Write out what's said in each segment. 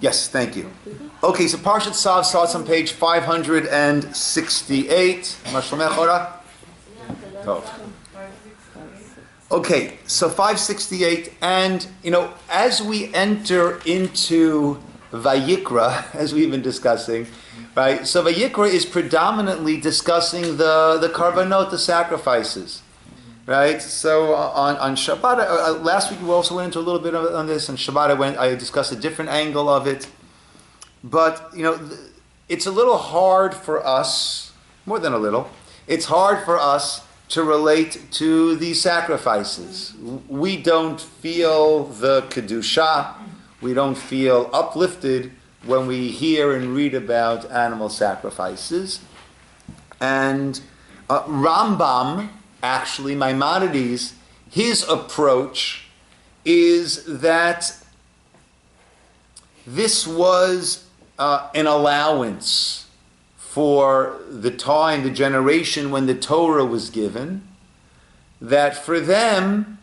Yes, thank you. Okay, so Parsha Tzav starts on page 568. Okay, so 568, and as we enter into Vayikra, as we've been discussing, right? So Vayikra is predominantly discussing the karbanot, the sacrifices, right? So on Shabbat, last week we also went into a little bit on this. On Shabbat, I discussed a different angle of it, but it's a little hard for us, more than a little. It's hard for us to relate to these sacrifices. We don't feel the kedusha. We don't feel uplifted when we hear and read about animal sacrifices. And Rambam, actually, Maimonides, his approach is that this was an allowance for the time, the generation when the Torah was given, that for them,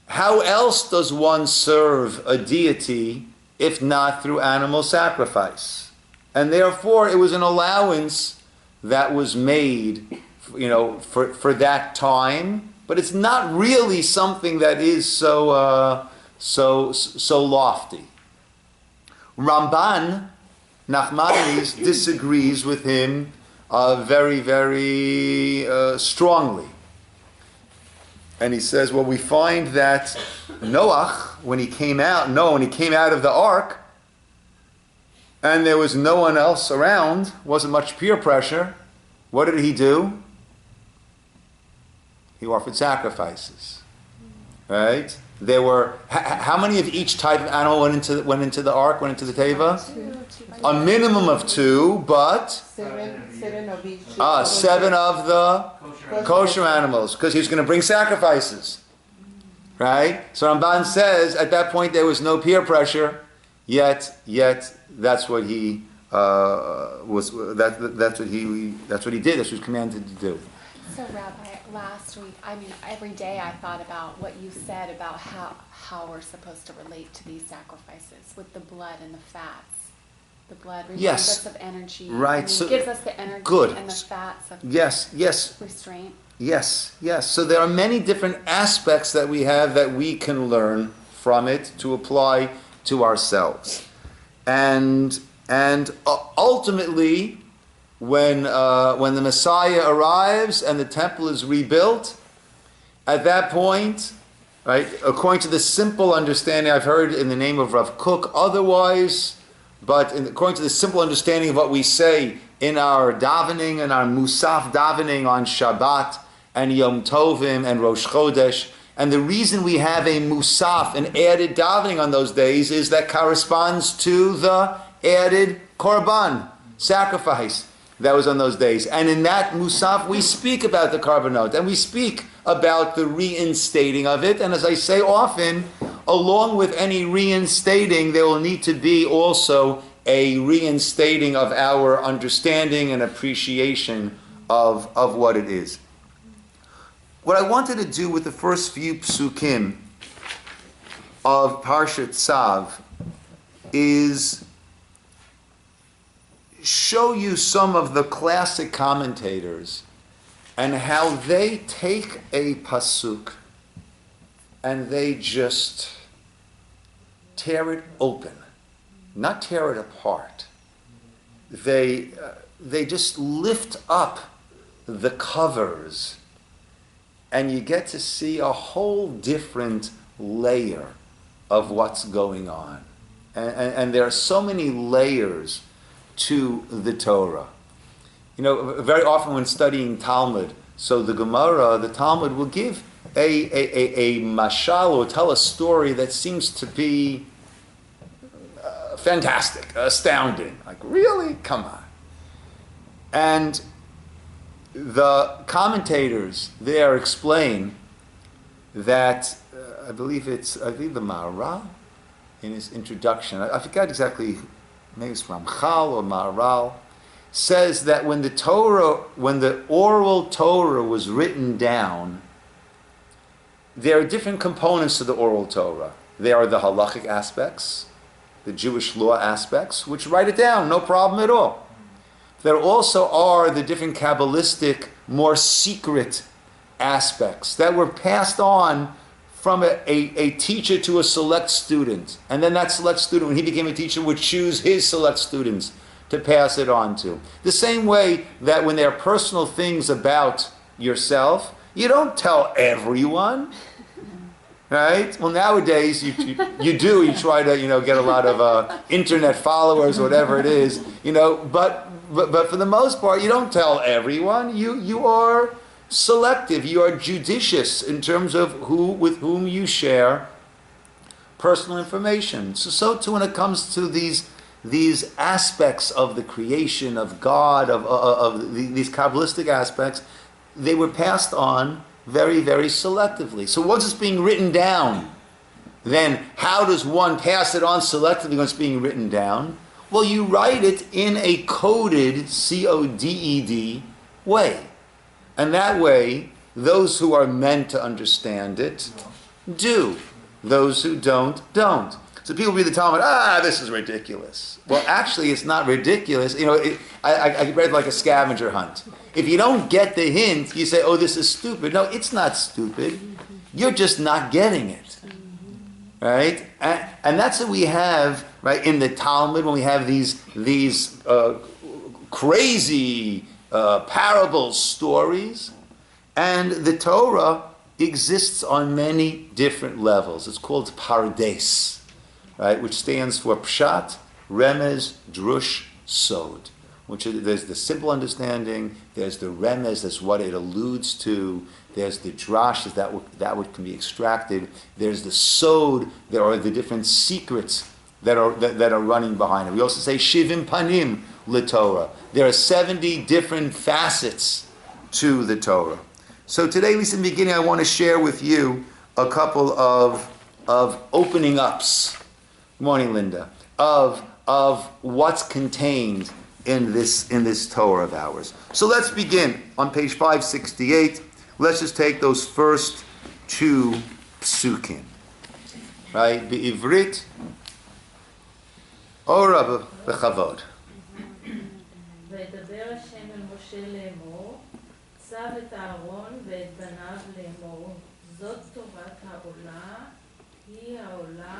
how else does one serve a deity if not through animal sacrifice? And therefore, it was an allowance that was made, for that time, but it's not really something that is so lofty. Ramban, Nachmanides, disagrees with him very, very strongly. And he says, well, we find that Noach, when he came out of the ark, and there was no one else around, wasn't much peer pressure, what did he do? He offered sacrifices, right? There were, how many of each type of animal went into the ark, went into the teva? A minimum of 2, but 7 of the kosher animals, because he was going to bring sacrifices, right? So Ramban says at that point there was no peer pressure, yet that's what he was. That's what he did. That's what he was commanded to do. So Rabbi, last week, every day I thought about what you said about how we're supposed to relate to these sacrifices with the blood and the fats. The blood reminds us of energy. Right. So gives us the energy and the fats of restraint. Yes. So there are many different aspects that we have that we can learn from it to apply to ourselves. And ultimately, when the Messiah arrives and the temple is rebuilt, at that point, right, according to the simple understanding I've heard in the name of Rav Kook, otherwise, but according to the simple understanding of what we say in our davening and our Musaf davening on Shabbat and Yom Tovim and Rosh Chodesh, and the reason we have a Musaf, an added davening on those days, is that corresponds to the added Korban, sacrifice, that was on those days. And in that Musaf, we speak about the karbanot, and we speak about the reinstating of it. And as I say often, along with any reinstating, there will need to be also a reinstating of our understanding and appreciation of what it is. What I wanted to do with the first few psukim of Parsha Tzav is show you some of the classic commentators and how they take a pasuk and they just tear it open, not tear it apart. They just lift up the covers, and you get to see a whole different layer of what's going on. And there are so many layers to the Torah. Very often when studying Talmud, so the Gemara, the Talmud will give a mashal, or tell a story that seems to be fantastic, astounding. Like, really? Come on. And the commentators there explain that, I believe the Maharal, in his introduction, I forget exactly, maybe it's Ramchal or Maharal, says that when the oral Torah was written down, there are different components to the oral Torah. There are the halachic aspects, the Jewish law aspects, which write it down, no problem at all. There also are the different Kabbalistic, more secret aspects that were passed on from a teacher to a select student. And then that select student, when he became a teacher, would choose his select students to pass it on to. The same way that when there are personal things about yourself, you don't tell everyone. Right? Well, nowadays you do. You try to get a lot of internet followers or whatever it is. But for the most part, you don't tell everyone. You are selective. You are judicious in terms of with whom you share personal information. So too when it comes to these aspects of the creation of God, of these Kabbalistic aspects, they were passed on very, very selectively. So once it's being written down, then how does one pass it on selectively when it's being written down? Well, you write it in a coded, C-O-D-E-D, way. And that way, those who are meant to understand it do. Those who don't. So people read the Talmud, this is ridiculous. Well, actually, it's not ridiculous. I read like a scavenger hunt. If you don't get the hint, you say, this is stupid. No, it's not stupid. You're just not getting it. Right? And that's what we have, right, in the Talmud, when we have these crazy parable stories. And the Torah exists on many different levels. It's called Pardes, right, which stands for Pshat, Remez, Drush, Sod. There's the simple understanding, there's the remez, that's what it alludes to, there's the drash, that what can be extracted, there's the sod, there are the different secrets that are running behind it. We also say shivim panim l'Torah. There are 70 different facets to the Torah. So today, at least in the beginning, I want to share with you a couple of opening ups. Good morning, Linda. Of what's contained in this Torah of ours. So let's begin on page 568. Let's just take those first two psukim. Right? Be'ivrit, ora b'chavod. וידבר השם אל משה לאמור, צב את אהרון ואת בניו לאמור, זאת תורת העולה, היא העולה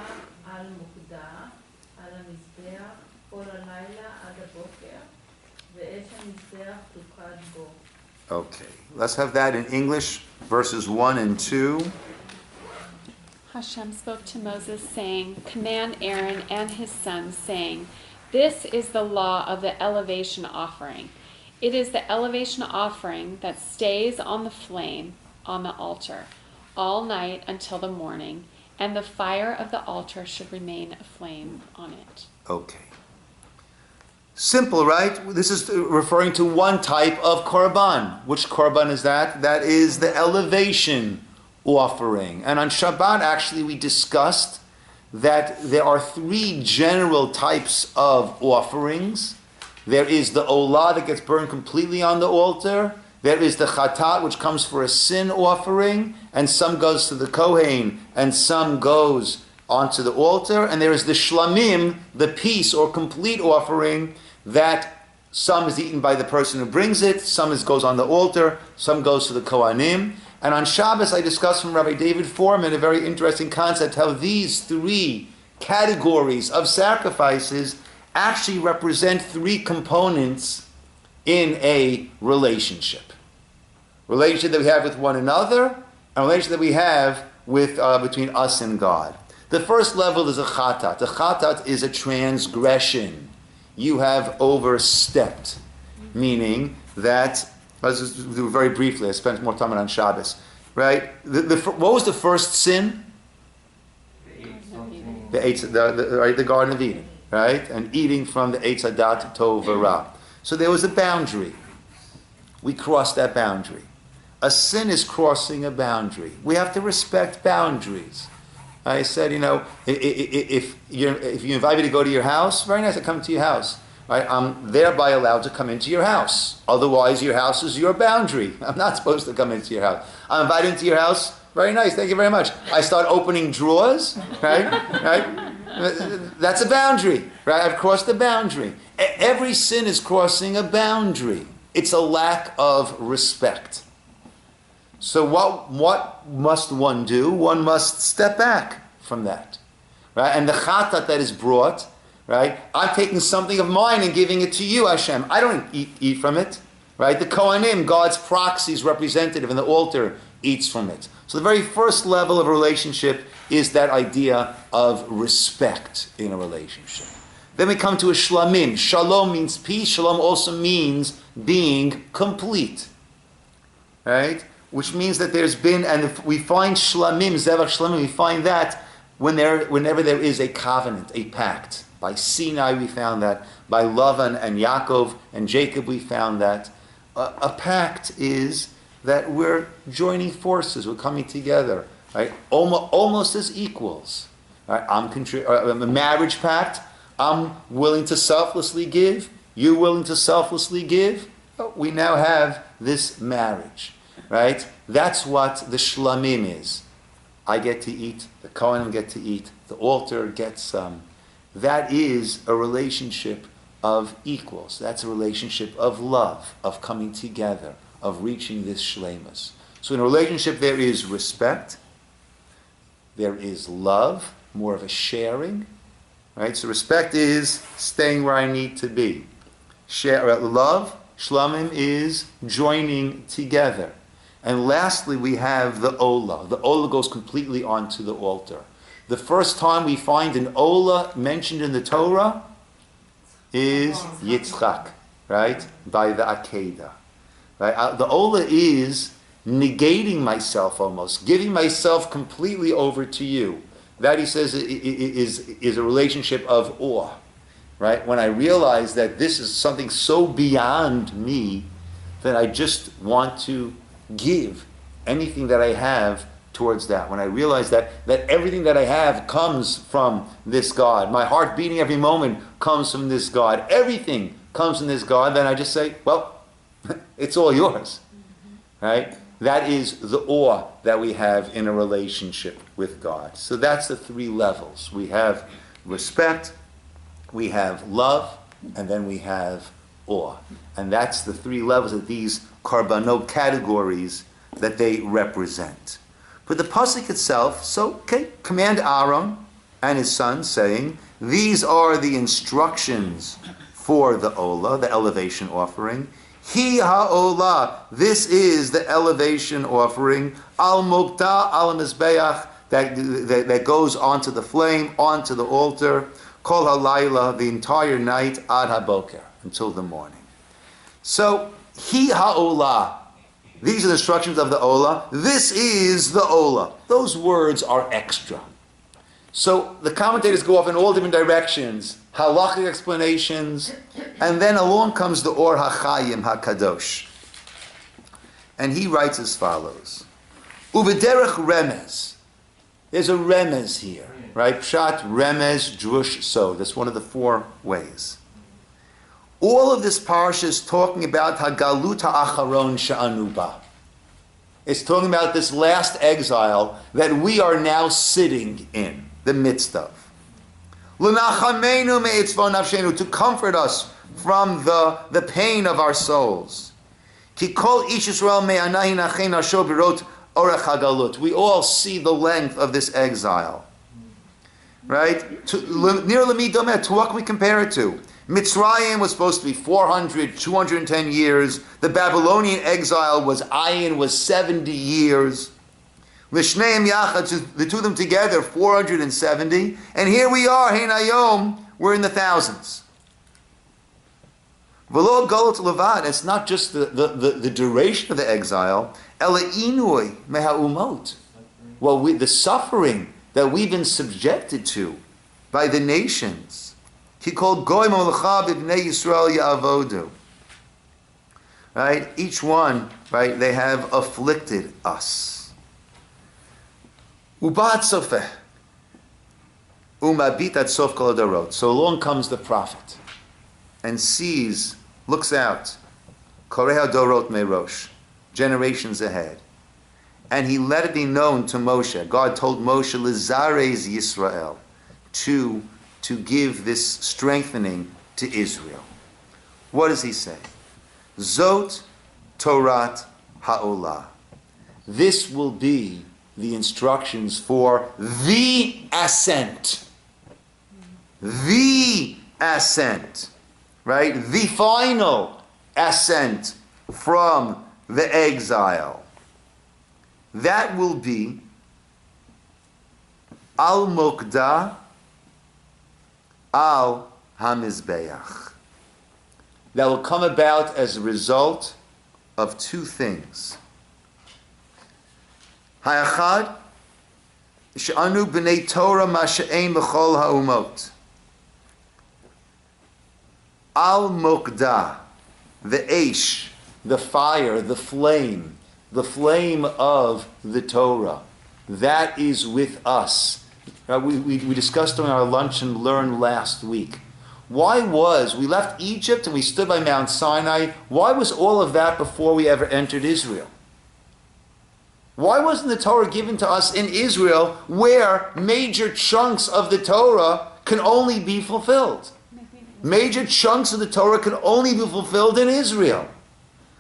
על מוקדה, על המזבח, כל הלילה עד הבוקר, ואש המזבח תוקד בו. Okay, let's have that in English, verses 1 and 2. Hashem spoke to Moses, saying, "Command Aaron and his sons, saying, this is the law of the elevation offering. It is the elevation offering that stays on the flame on the altar all night until the morning, and the fire of the altar should remain aflame on it." Okay. Simple, right? This is referring to one type of korban. Which korban is that? That is the elevation offering. And on Shabbat, actually, we discussed that there are three general types of offerings. There is the olah that gets burned completely on the altar. There is the chatat, which comes for a sin offering, and some goes to the kohen, and some goes onto the altar. And there is the shlamim, the peace or complete offering, that some is eaten by the person who brings it, some goes on the altar, some goes to the kohanim. And on Shabbos, I discussed from Rabbi David Foreman a very interesting concept, how these three categories of sacrifices actually represent three components in a relationship. Relationship that we have with one another, and a relationship that we have with between us and God. The first level is a chatat. The chatat is a transgression. You have overstepped, meaning that, let's just do it very briefly, I spent more time on Shabbos, right? What was the first sin? The Garden of Eden, right? And eating from the Eitz Hadat Tov V'Ra. So there was a boundary. We crossed that boundary. A sin is crossing a boundary. We have to respect boundaries. I said, if you invite me to go to your house, very nice, I come to your house. Right? I'm thereby allowed to come into your house. Otherwise, your house is your boundary. I'm not supposed to come into your house. I'm invited into your house, very nice, thank you very much. I start opening drawers, right? That's a boundary, right? I've crossed a boundary. Every sin is crossing a boundary. It's a lack of respect. So what must one do? One must step back from that, right? And the chatat that is brought, right? I'm taking something of mine and giving it to you, Hashem. I don't eat from it, right? The Kohanim, God's proxies representative in the altar, eats from it. So the very first level of a relationship is that idea of respect in a relationship. Then we come to a shlamim. Shalom means peace. Shalom also means being complete, right? Which means that there's been, and if we find shlamim, zevach shlamim, we find that whenever there is a covenant, a pact. By Ciner we found that. By Lavan and Yaakov and Jacob we found that. A pact is that we're joining forces, we're coming together, right? Almost as equals. Right? A marriage pact, I'm willing to selflessly give, you're willing to selflessly give. We now have this marriage, right? That's what the shlamim is. I get to eat, the Kohanim get to eat, the altar gets some. That is a relationship of equals. That's a relationship of love, of coming together, of reaching this shleimus. So in a relationship there is respect, there is love, more of a sharing, right? So respect is staying where I need to be. Love, shlamim, is joining together. And lastly we have the olah. The olah goes completely onto the altar. The first time we find an olah mentioned in the Torah is Yitzchak, right? By the Akedah. Right? The olah is negating myself almost, giving myself completely over to you. That, he says, is a relationship of awe. Right? When I realize that this is something so beyond me that I just want to give anything that I have towards that. When I realize that everything that I have comes from this God, my heart beating every moment comes from this God, everything comes from this God, then I just say, well, it's all yours. Right? That is the awe that we have in a relationship with God. So that's the three levels. We have respect, we have love, and then we have awe. And that's the three levels of these karbanot categories that they represent. But the pasuk itself, command Aaron and his sons, saying, these are the instructions for the olah, the elevation offering. Hi ha'olah, this is the elevation offering, al mukta al mizbeach, that goes onto the flame, onto the altar, kol halayla, the entire night, ad haboker, until the morning. So, hi ha'olah, these are the instructions of the olah. This is the olah. Those words are extra. So the commentators go off in all different directions, halachic explanations, and then along comes the Or HaChayim HaKadosh. And he writes as follows. Uvederech remez. There's a remez here, right? Pshat, remez, drush, so. That's one of the four ways. All of this parsha is talking about Hagalut HaAcharon Sha'anu Ba. It's talking about this last exile that we are now sitting in the midst of. L'nachamenu me'itzvah nafshenu, to comfort us from the pain of our souls. Ki kol ish Yisroel me'anahi nachein asher birot orech hagalut. We all see the length of this exile. Right? Near l'mi domeh, to what can we compare it to? Mitzrayim was supposed to be 400, 210 years. The Babylonian exile was 70 years. L'shneim yachad, the two of them together, 470. And here we are, hein hayom, we're in the thousands. V'lo galot levad, it's not just the duration of the exile. Ela inui meha'umot. Well, the suffering that we've been subjected to by the nations. He called goy mamlecha b'bnei Yisroel ya'avodu. Right? Each one, right, they have afflicted us. Ubat sofeh. Umabit at sof kol hadarot. So along comes the prophet and sees, looks out, koreh hadorot merosh, generations ahead. And he let it be known to Moshe. God told Moshe, Lizarez Yisrael, to give this strengthening to Israel. What does he say? Zot Torat Ha'olah. This will be the instructions for the ascent. The ascent. Right? The final ascent from the exile. That will be Al Mokdah Al Hamizbeach. That will come about as a result of two things. Hayachad, she'anu b'nei Torah masha'ein l'chol ha'umot. Al mokdah, the eish, the fire, the flame of the Torah. That is with us. We discussed during our lunch and learn last week. Why was, we left Egypt and we stood by Mount Sinai, why was all of that before we ever entered Israel? Why wasn't the Torah given to us in Israel where major chunks of the Torah can only be fulfilled? Major chunks of the Torah can only be fulfilled in Israel.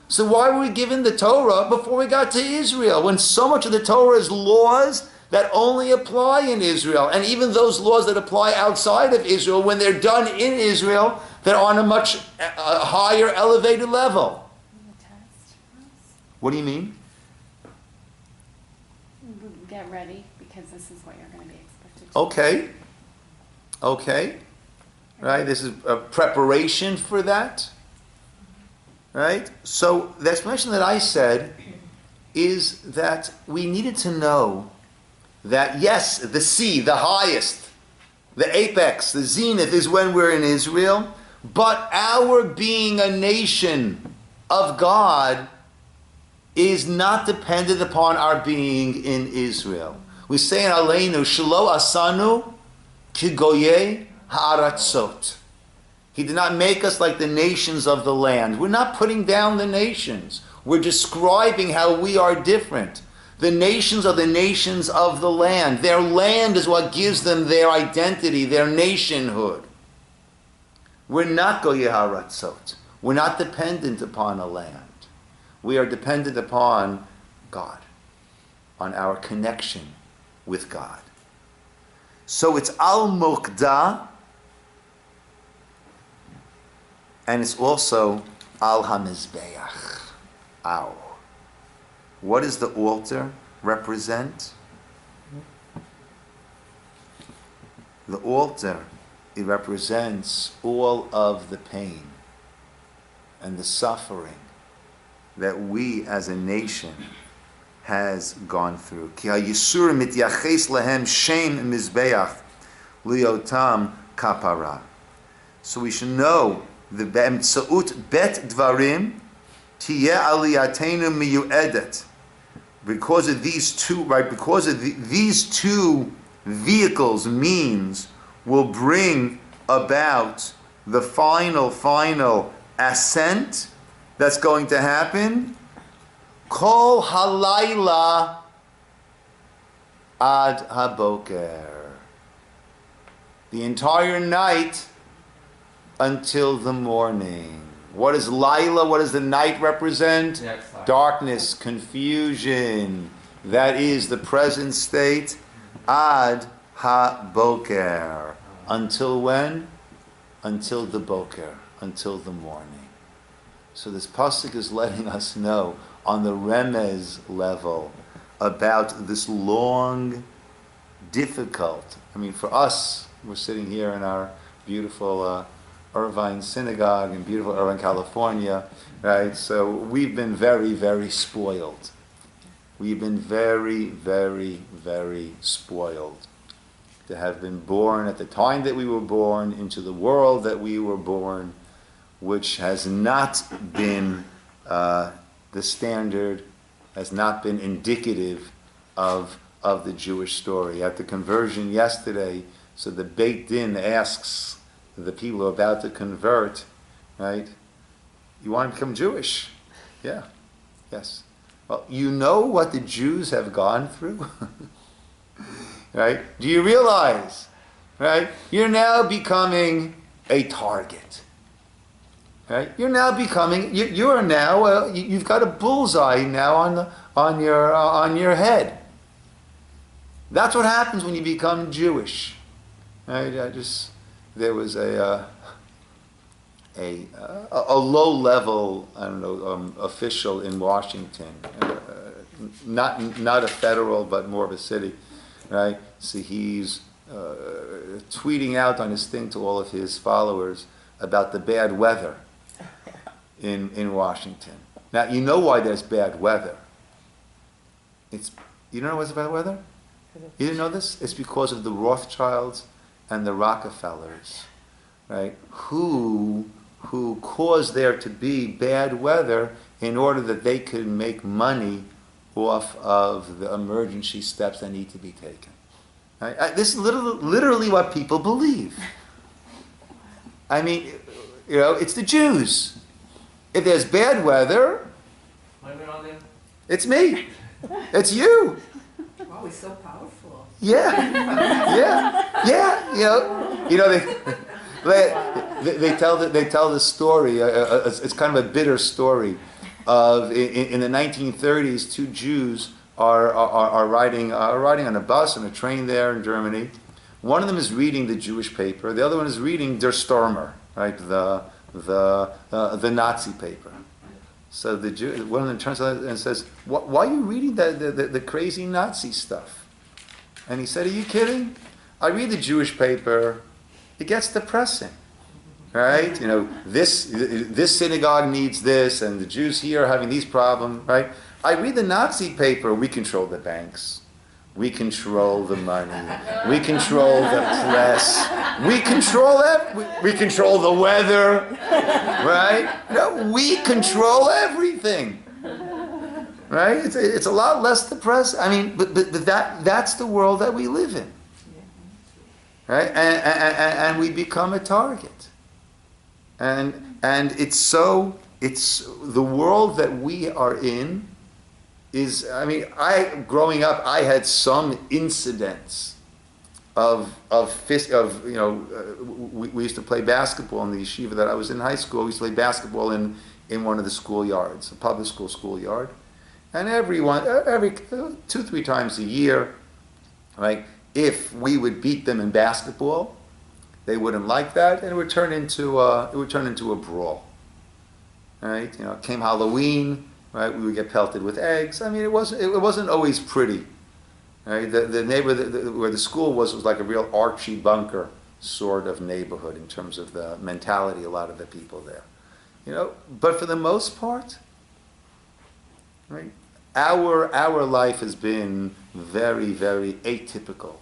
So why were we given the Torah before we got to Israel, when so much of the Torah is laws that only apply in Israel, and even those laws that apply outside of Israel, when they're done in Israel, they're on a much higher, elevated level? What do you mean? Get ready, because this is what you're going to be expected to do. Okay. Right? This is a preparation for that. Right? So the explanation that I said is that we needed to know that, yes, the sea, the highest, the apex, the zenith is when we're in Israel, but our being a nation of God is not dependent upon our being in Israel. We say in Aleinu, Shelo asanu kigoye ha'aratzot. He did not make us like the nations of the land. We're not putting down the nations. We're describing how we are different. The nations are the nations of the land. Their land is what gives them their identity, their nationhood. We're not goyeh ha'aratzot. We're not dependent upon a land. We are dependent upon God, on our connection with God. So it's al mokdah, and it's also al hamizbeach. Ow. What does the altar represent? The altar, it represents all of the pain and the suffering that we as a nation has gone through. Ki ha'yisur mityaches lahem shem mizbeach liyotam kapara. So we should know the be'emtzaut bet dvarim tiyeh aliyatenu miyu'edet. Because of these two, right? Because of these two vehicles, means, will bring about the final ascent that's going to happen. Kol halayla ad haboker. The entire night until the morning. What is Laila? What does the night represent? Darkness, confusion. That is the present state. Ad ha-boker. Until when? Until the boker. Until the morning. So this pasuk is letting us know on the remez level about this long, difficult. I mean, for us, we're sitting here in our beautiful Irvine synagogue in beautiful Irvine, California, right? So we've been very, very spoiled. We've been very, very, very spoiled to have been born at the time that we were born, into the world that we were born, which has not been the standard, has not been indicative of the Jewish story. At the conversion yesterday, so the Beit Din asks the people who are about to convert, right? You want to become Jewish? Yeah. Yes. Well, you know what the Jews have gone through? Right? Do you realize right? You're now becoming a target. Right? You're now becoming. You are now. You've got a bullseye now on your head. That's what happens when you become Jewish. Right? There was a low level, I don't know, official in Washington, not a federal but more of a city, right? So he's tweeting out on his thing to all of his followers about the bad weather in Washington. Now you know why there's bad weather. You don't know what's bad weather? You didn't know this? It's because of the Rothschilds and the Rockefellers, right? Who caused there to be bad weather in order that they could make money off of the emergency steps that need to be taken. Right? This is literally what people believe. I mean, it's the Jews. If there's bad weather, it's me. It's you. Wow, he's so powerful. Yeah. They tell the story. It's kind of a bitter story of in the 1930s, two Jews are riding on a bus and a train there in Germany. One of them is reading the Jewish paper. The other one is reading Der Stürmer, right? The Nazi paper. So one of them turns out and says, "Why are you reading the crazy Nazi stuff?" And he said, "Are you kidding? I read the Jewish paper. It gets depressing, right? This synagogue needs this, and the Jews here are having these problems, right? I read the Nazi paper. We control the banks. We control the money. We control the press. We control we control the weather, right? We control everything, right? It's a lot less depressing. I mean, but that's the world that we live in, right? And we become a target, and it's the world that we are in. Growing up, I had some incidents we used to play basketball in the yeshiva that I was in high school. We used to play basketball in one of the schoolyards, a public school schoolyard. And every 2-3 times a year, right, if we would beat them in basketball, they wouldn't like that, and it would turn into a brawl. Right? Came Halloween. Right, we would get pelted with eggs. I mean, it wasn't always pretty. Right? The neighborhood where the school was like a real Archie Bunker sort of neighborhood in terms of the mentality. A lot of the people there, But for the most part, right, our life has been very, very atypical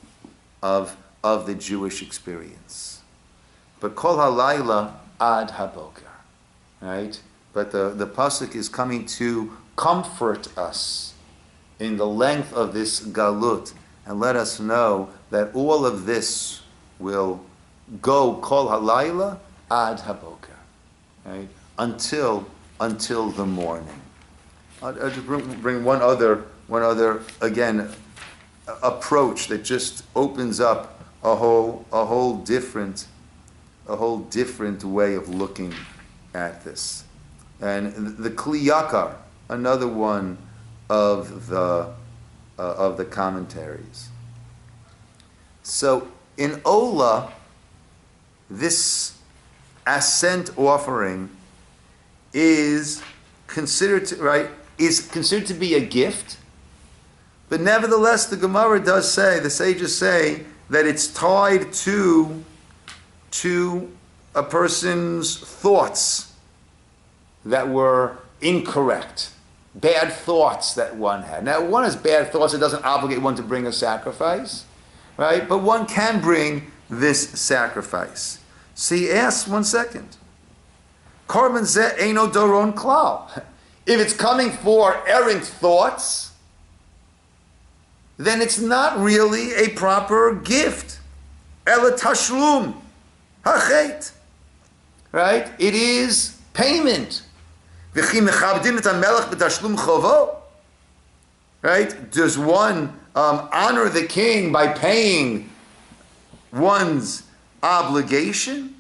of the Jewish experience. But kol halayla ad haboker, right? But the pasuk is coming to comfort us in the length of this galut and let us know that all of this will go kol halayla ad haboker, right? Until the morning. I'll just bring one other again approach that just opens up a whole different way of looking at this. And the Kli Yakar, another one of the commentaries. So in Ola, this ascent offering is considered to be a gift, but nevertheless the Gemara does say, the sages say, that it's tied to a person's thoughts that were incorrect, bad thoughts that one had. Now, one has bad thoughts, it doesn't obligate one to bring a sacrifice, right? But one can bring this sacrifice. So he asks, 1 second, Korban zeh eino doron klal. If it's coming for errant thoughts, then it's not really a proper gift. Ela tashlum hachet. Right? It is payment. Right? Does one honor the king by paying one's obligation?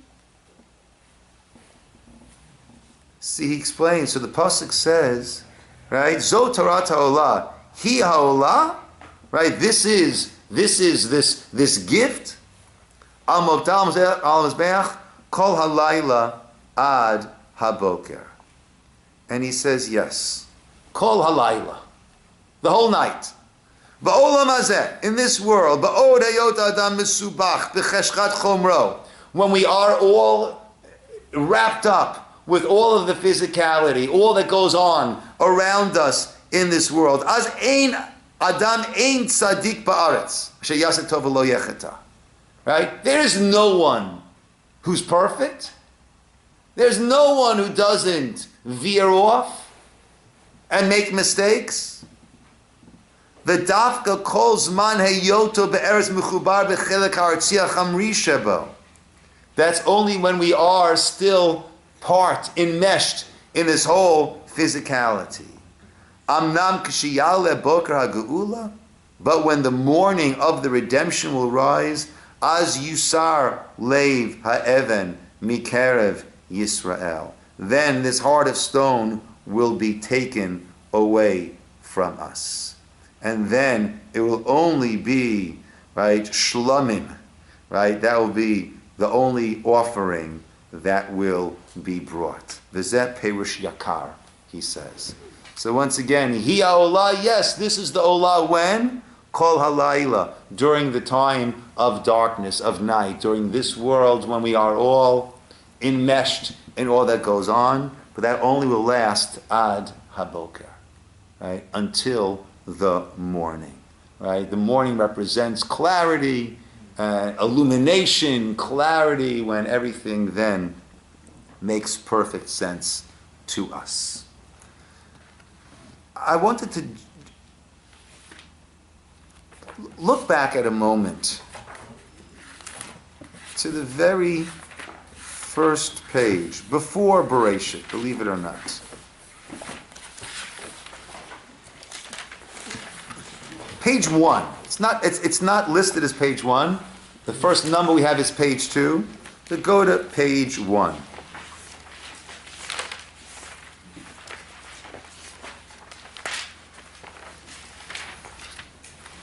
See, he explains. So the pasuk says, right? Zo Torah ha'olah, hi ha'olah, right? This is this gift. Al mizbeach kol halayla ad haboker. And he says, yes, kol halayla, the whole night. Ba'olam hazeh, in this world, ba'od hayot adam misubach b'cheshchat chomro, when we are all wrapped up with all of the physicality, all that goes on around us in this world. As ein adam ein tzadik ba'aretz, asher yaseh tov v'lo yecheta. Right? There is no one who's perfect. There's no one who doesn't veer off and make mistakes. The dafka kol zman heyoto be'eretz mechubar b'chelek ha'artzia chamri shebo. That's only when we are still enmeshed in this whole physicality. Amnam k'shiyale boker ha'geula, but when the morning of the redemption will rise, az yusar leiv ha'even mikerev Yisroel, then this heart of stone will be taken away from us. And then it will only be, right, shlomim, right, that will be the only offering that will be brought. V'zeh perush yakar, he says. So once again, hi ha'olah, yes, this is the olah when? Kol halayla, during the time of darkness, of night, during this world when we are all enmeshed in all that goes on, but that only will last ad haboker, right, until the morning, right? The morning represents clarity, illumination, clarity, when everything then makes perfect sense to us. I wanted to look back at a moment to the very first page, before Bereshit, believe it or not. Page 1. It's not listed as page 1. The first number we have is page 2. So go to page 1.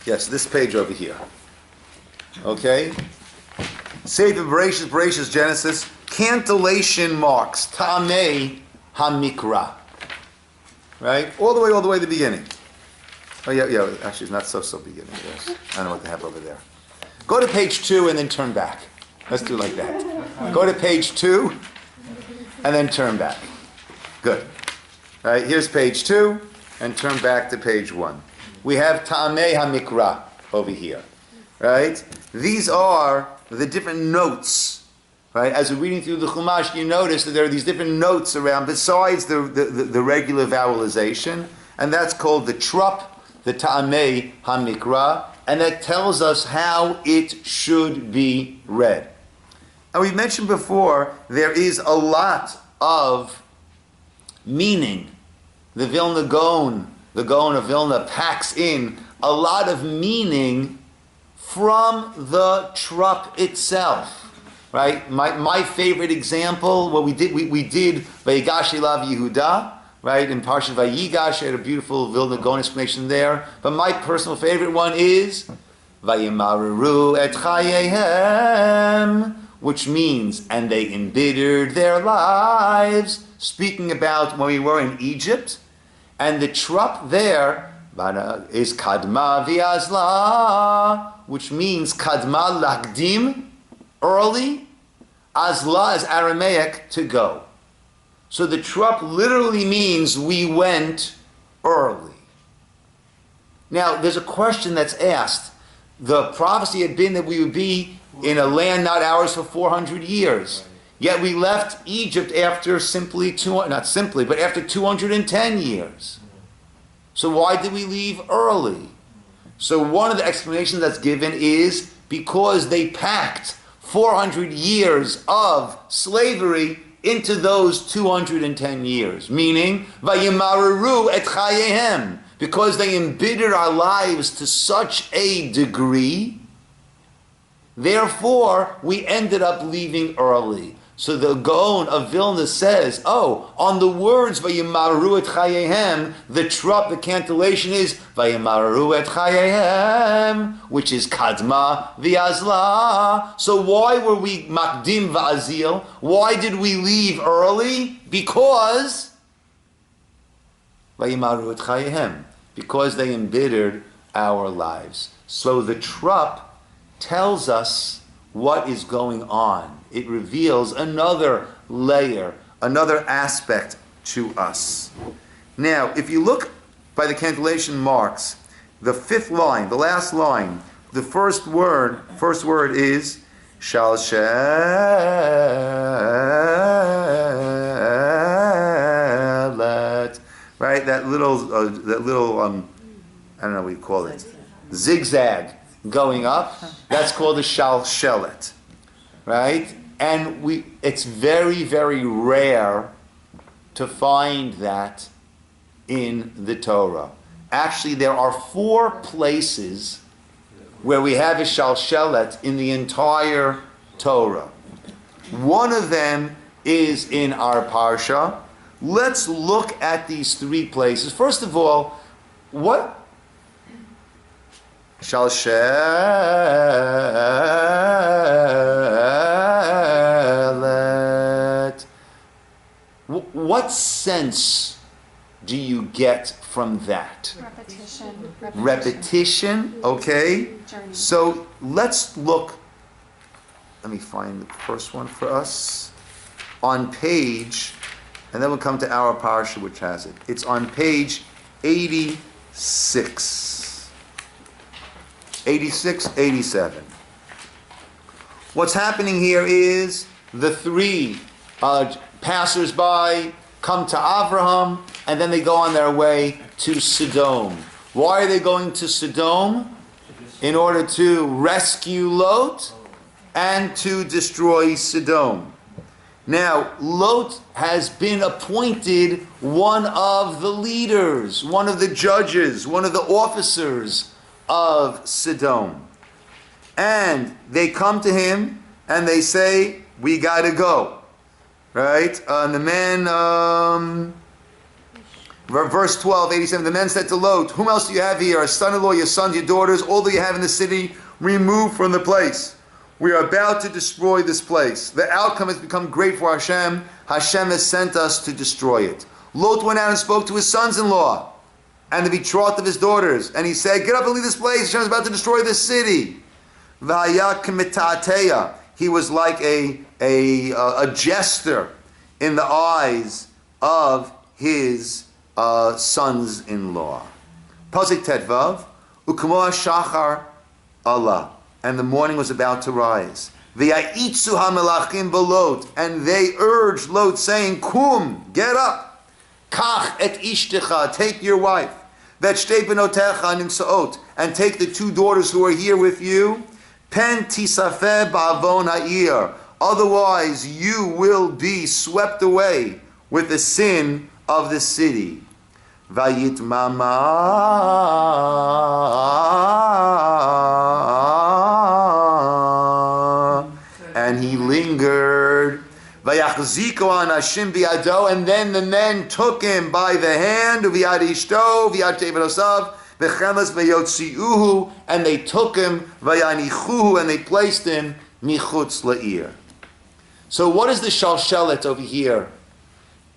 Yes, this page over here. Okay? Sefer Bereshit, Genesis, cantillation marks, Ta'amei HaMikra. Right? All the way to the beginning. Oh, yeah, actually, it's not so beginning. Yes. I don't know what they have over there. Go to page 2 and then turn back. Let's do it like that. Go to page 2 and then turn back. Good. All right, here's page 2 and turn back to page 1. We have Ta'amei HaMikra over here. Right? These are the different notes. Right? As we're reading through the Chumash, you notice that there are these different notes around besides the regular vowelization, and that's called the trup, the Ta'amei HaMikra, and that tells us how it should be read. And we mentioned before, there is a lot of meaning. The Vilna Gaon, the Gaon of Vilna, packs in a lot of meaning from the trup itself. Right? My favorite example, what we did Vayigash Elav Yehuda, right? In Parsha Vayigash, I had a beautiful Vilna Gaon explanation there. But my personal favorite one is Vayimararu et chayehem, which means, and they embittered their lives, speaking about when we were in Egypt. And the trup there is Kadma Viazla, which means Kadma Lagdim, early. Azla is Aramaic, to go. So the trup literally means we went early. Now, there's a question that's asked. The prophecy had been that we would be in a land not ours for 400 years. Yet we left Egypt after after 210 years. So why did we leave early? So one of the explanations that's given is because they packed 400 years of slavery into those 210 years. Meaning, Vayimararu et chayehem, because they embittered our lives to such a degree Therefore, we ended up leaving early. So the Gaon of Vilna says, on the words Vayimaru et Chayehem, the cantillation is Vayimaru et Chayehem, which is Kadma v'Azla. So why were we Makdim v'Azil? Why did we leave early? Because Vayimaru et Chayehem, because they embittered our lives. So the trup tells us what is going on. It reveals another layer, another aspect to us. Now, if you look by the cantillation marks, the fifth line, the last line, the first word is shalshelet, right? That little, I don't know what you call it, zigzag going up. That's called a shalshelet, right? And it's very, very rare to find that in the Torah. Actually, there are 4 places where we have a shalshelet in the entire Torah. One of them is in our Parsha. Let's look at these 3 places. First of all, what? Shalshelet. What sense do you get from that? Repetition, okay? Journey. So let's look. Let me find the first one for us. On page, and then we'll come to our Parsha, which has it. It's on page 86. 86, 87. What's happening here is the 3 passers-by come to Avraham, and then they go on their way to Sodom. Why are they going to Sodom? In order to rescue Lot and to destroy Sodom. Now, Lot has been appointed one of the leaders, one of the judges, one of the officers of Sodom. And they come to him and they say, we got to go. Right? And the men, verse 12, 87, the men said to Lot, whom else do you have here? A son-in-law, your sons, your daughters, all that you have in the city, remove from the place. We are about to destroy this place. The outcome has become great for Hashem. Hashem has sent us to destroy it. Lot went out and spoke to his sons-in-law and the betrothed of his daughters. And he said, get up and leave this place. Hashem is about to destroy this city. He was like a jester in the eyes of his sons-in-law. Pasuk Tetvav, Ukmo Shachar Allah. And the morning was about to rise. V'ya'itzu ha'melachim b'Lot. And they urged Lot, saying, Kum, get up. Kach et ishtecha, take your wife. V'shtei benotecha nimsaot. And take the 2 daughters who are here with you. Pen tisafeh ba'avon ha'ir. Otherwise you will be swept away with the sin of the city. Vayitmama. And he lingered. Vayachziko anashim biado. And then the men took him by the hand. V'yad ishto, v'yad tevenosav. And they took him, and they placed him michutz la'ir. So what does the shalshelet over here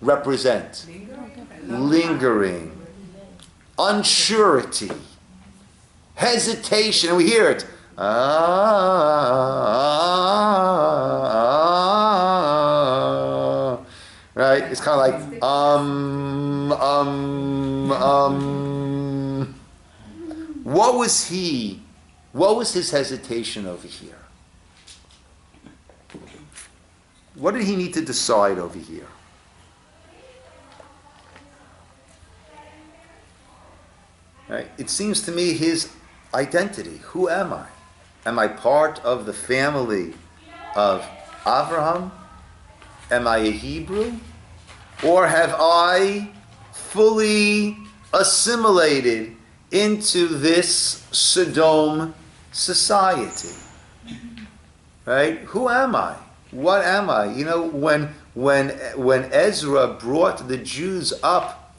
represent? Lingering, unsurety, hesitation, and we hear it. Right? It's kind of like What was his hesitation over here? What did he need to decide over here? Right? It seems to me his identity. Who am I? Am I part of the family of Avraham? Am I a Hebrew? Or have I fully assimilated into this Sodom society? right? Who am I? What am I? You know, when Ezra brought the Jews up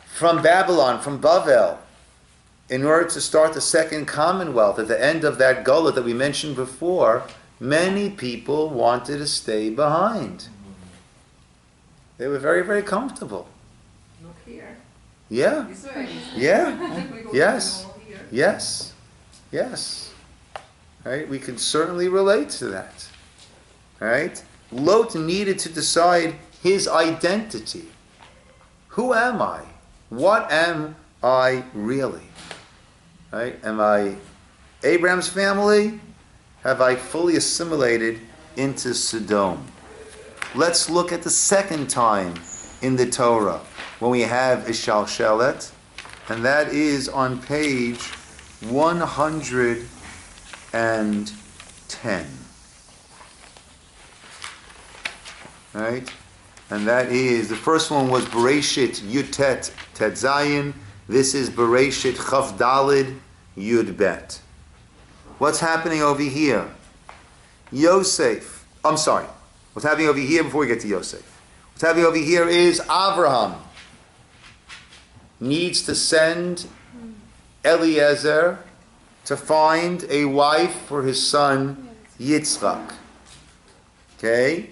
from Babylon, from Bavel, in order to start the second commonwealth at the end of that Gullah that we mentioned before, many people wanted to stay behind. They were very, very comfortable. Look here. Yeah. Israel. Yeah. We go Yes. to here. Yes. Yes. Right? We can certainly relate to that. Right? Lot needed to decide his identity. Who am I? What am I really? Right? Am I Abraham's family? Have I fully assimilated into Sodom? Let's look at the second time in the Torah when we have a shalshelet, and that is on page 110. Right? And that is, the first one was Bereshit Yutet Tet Zayin. This is Bereshit Chaf Dalid Yud Bet. What's happening over here? Yosef. I'm sorry. What's happening over here before we get to Yosef? What's happening over here is Abraham needs to send Eliezer to find a wife for his son Yitzchak. Okay?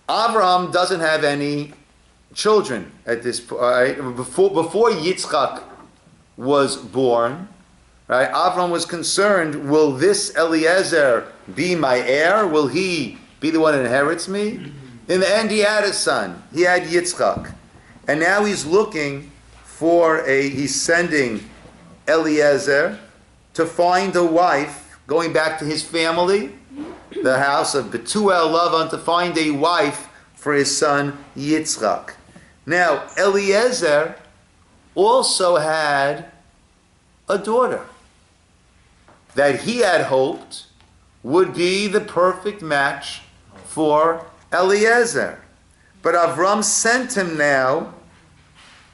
Abraham doesn't have any children at this point. Before Yitzchak was born, right, Abraham was concerned, will this Eliezer be my heir? Will he be the one who inherits me? In the end, he had a son. He had Yitzchak. And now he's looking he's sending Eliezer to find a wife, going back to his family, the house of Betuel Lavan, to find a wife for his son Yitzchak. Now, Eliezer also had a daughter that he had hoped would be the perfect match for Eliezer. But Avram sent him now,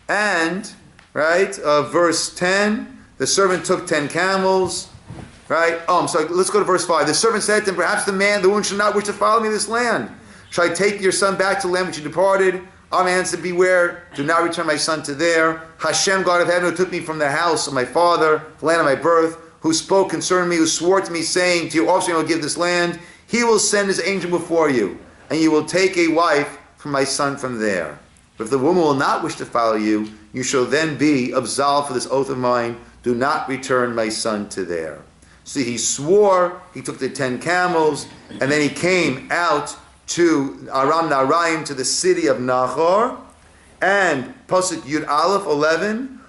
and, right, verse 10, the servant took 10 camels, right? Oh, I'm sorry, let's go to verse 5. The servant said to him, perhaps the woman should not wish to follow me this land. Shall I take your son back to the land which you departed? Avram answered, beware, do not return my son to there. Hashem, God of heaven, who took me from the house of my father, the land of my birth, who spoke concerning me, who swore to me, saying, to your offspring I will give this land, he will send his angel before you, and you will take a wife for my son from there. But if the woman will not wish to follow you, you shall then be absolved for this oath of mine. Do not return my son to there. See, he swore, he took the 10 camels, and then he came out to Aram Naharaim, to the city of Nahor, and Pasuk Yud Aleph 11,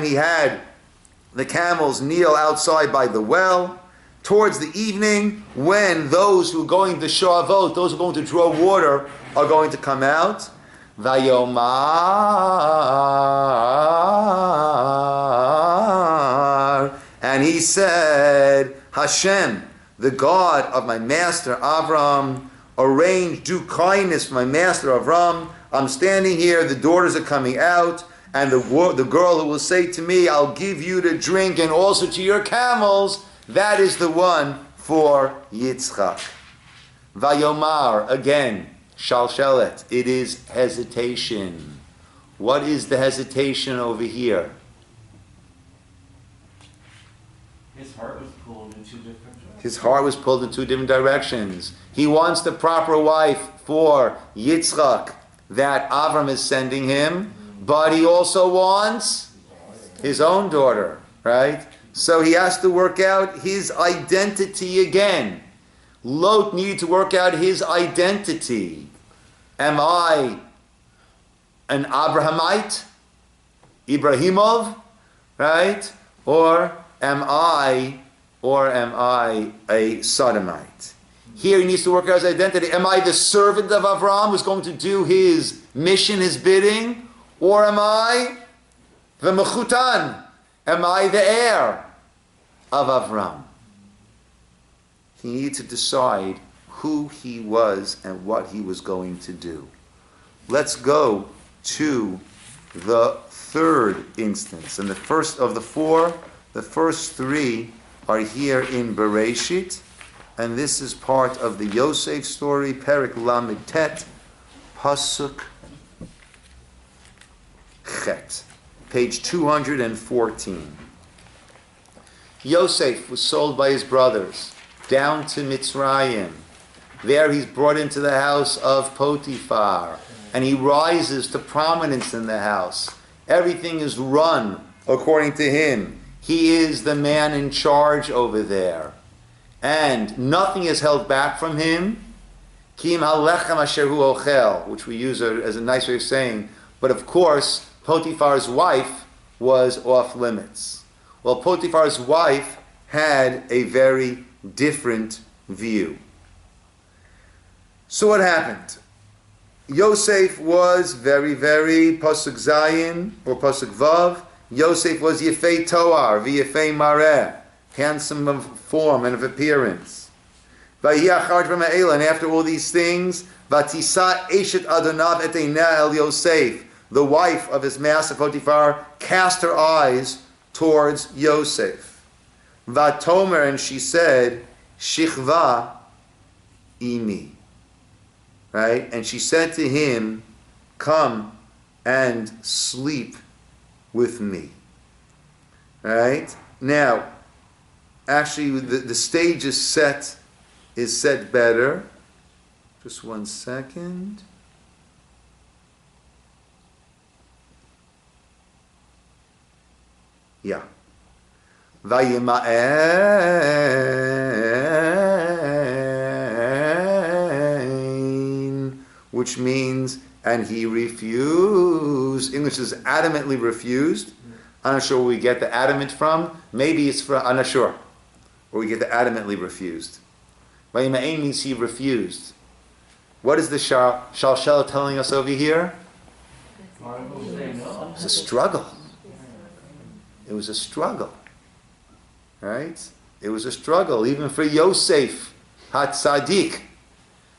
he had the camels kneel outside by the well. Towards the evening, when those who are going to Shavot, those who are going to draw water, are going to come out. Vayomar, and he said, Hashem, the God of my master Avram, arrange, do kindness for my master Avram. I'm standing here, the daughters are coming out, and the girl who will say to me, I'll give you to drink and also to your camels, that is the one for Yitzchak. Vayomar, again, shalshelet, it is hesitation. What is the hesitation over here? His heart was pulled in two different directions. His heart was pulled in two different directions. He wants the proper wife for Yitzchak that Avram is sending him, but he also wants his own daughter, right? So he has to work out his identity again. Lot needed to work out his identity. Am I an Abrahamite? Ibrahimov? Right? Or am I a Sodomite? Here he needs to work out his identity. Am I the servant of Avram who's going to do his mission, his bidding? Or am I the Mechutan? Am I the heir of Avram? He needed to decide who he was and what he was going to do. Let's go to the third instance. And the first of the four, The first three are here in Bereshit, and this is part of the Yosef story, Perek Lamed Tet, Pasuk Chet, page 214. Yosef was sold by his brothers down to Mitzrayim. There he's brought into the house of Potiphar, and he rises to prominence in the house. Everything is run according to him. He is the man in charge over there. And nothing is held back from him. Kim halechem asher hu ochel, which we use as a nice way of saying. But of course, Potiphar's wife was off limits. Well, Potiphar's wife had a very different view. So what happened? Yosef was very, very Pasuk Zayin or Pasuk Vav. Yosef was Yefei Toar, V'Yefei Mareh, handsome of form and of appearance. And after all these things, Vatisa Eshet Adonav et Einah El Yosef, the wife of his master Potiphar, cast her eyes towards Yosef. Vatomer, and she said, Shichva imi. Right? And she said to him, come and sleep with me. Right? Now, actually the stage is set better. Just 1 second. Yeah. Vayima'en, which means, and he refused. English is adamantly refused. I'm not sure where we get the adamant from. Maybe it's from, I'm not sure where we get the adamantly refused. Vayima'en means he refused. What is the Shalshal telling us over here? It's a struggle. It was a struggle. Right? It was a struggle. Even for Yosef, HaTzadik,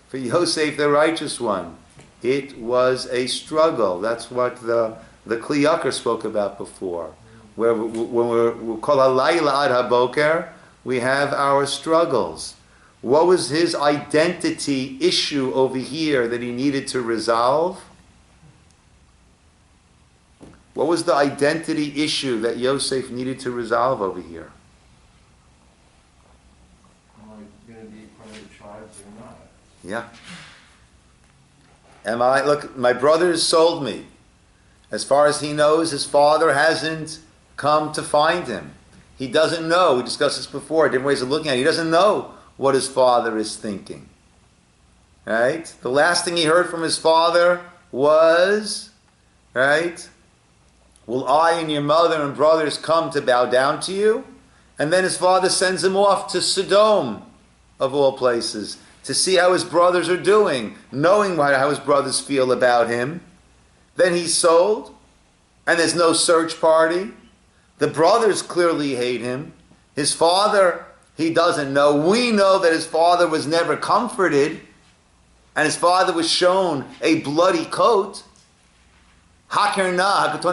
for Yosef the righteous one, it was a struggle. That's what the Kli Yakar spoke about before. Where when we're called Halayla Ad HaBoker, we have our struggles. What was his identity issue over here that he needed to resolve? What was the identity issue that Yosef needed to resolve over here? Am I going to be part of the tribes or not? Yeah. Look, my brothers sold me. As far as he knows, his father hasn't come to find him. He doesn't know. We discussed this before, different ways of looking at it. He doesn't know what his father is thinking. Right? The last thing he heard from his father was, right, will I and your mother and brothers come to bow down to you? And then his father sends him off to Sodom, of all places, to see how his brothers are doing, knowing how his brothers feel about him. Then he's sold, and there's no search party. The brothers clearly hate him. His father, he doesn't know. We know that his father was never comforted, and his father was shown a bloody coat. Recognizes,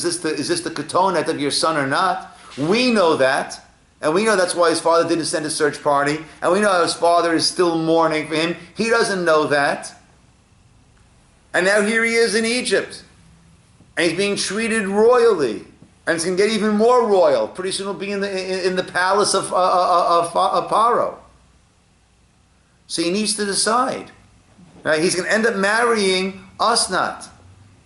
is this the ketonet of your son or not? We know that. And we know that's why his father didn't send a search party. And we know his father is still mourning for him. He doesn't know that. And now here he is in Egypt. And he's being treated royally. And it's going to get even more royal. Pretty soon he'll be in the palace of Paro. So he needs to decide. Right? He's going to end up marrying Asnat,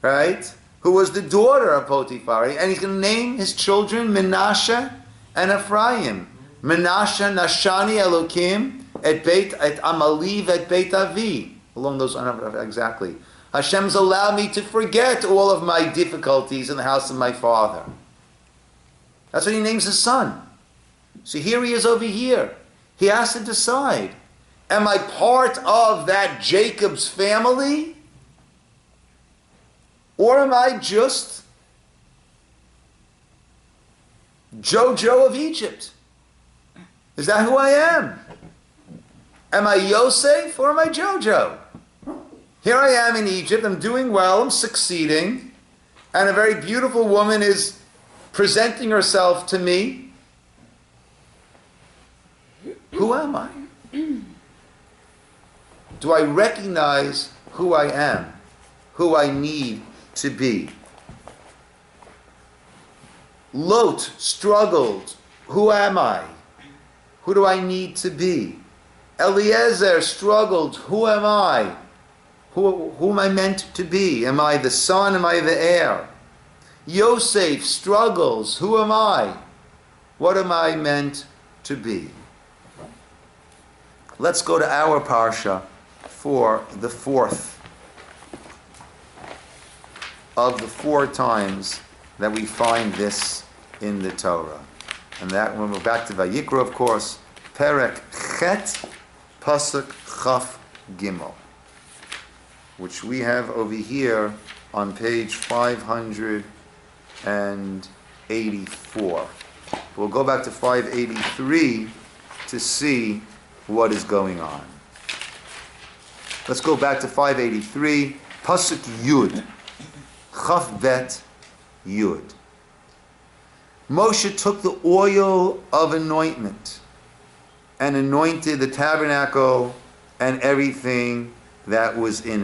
right? Who was the daughter of Potiphar. And he's going to name his children Menashe and Ephraim. Menashe Nashani Elokim et Amaliv et Beit Avi. Along those lines, exactly. Hashem's allowed me to forget all of my difficulties in the house of my father. That's what he names his son. So here he is over here. He has to decide. Am I part of that Jacob's family? Or am I just Jojo of Egypt? Is that who I am? Am I Yosef or am I Jojo? Here I am in Egypt, I'm doing well, I'm succeeding, and a very beautiful woman is presenting herself to me. Who am I? Do I recognize who I am, who I need to be? Lot struggled. Who am I? Who do I need to be? Eliezer struggled. Who am I? Who am I meant to be? Am I the son? Am I the heir? Yosef struggles. Who am I? What am I meant to be? Let's go to our Parsha for the fourth of the 4 times that we find this in the Torah. And that, when we're back to Vayikra, of course, Perek Chet, Pasuk Chaf Gimel, which we have over here on page 584. We'll go back to 583 to see what is going on. Let's go back to 583, Pasuk Yud, Chaf Bet Yud. Moshe took the oil of anointment and anointed the tabernacle and everything that was in it.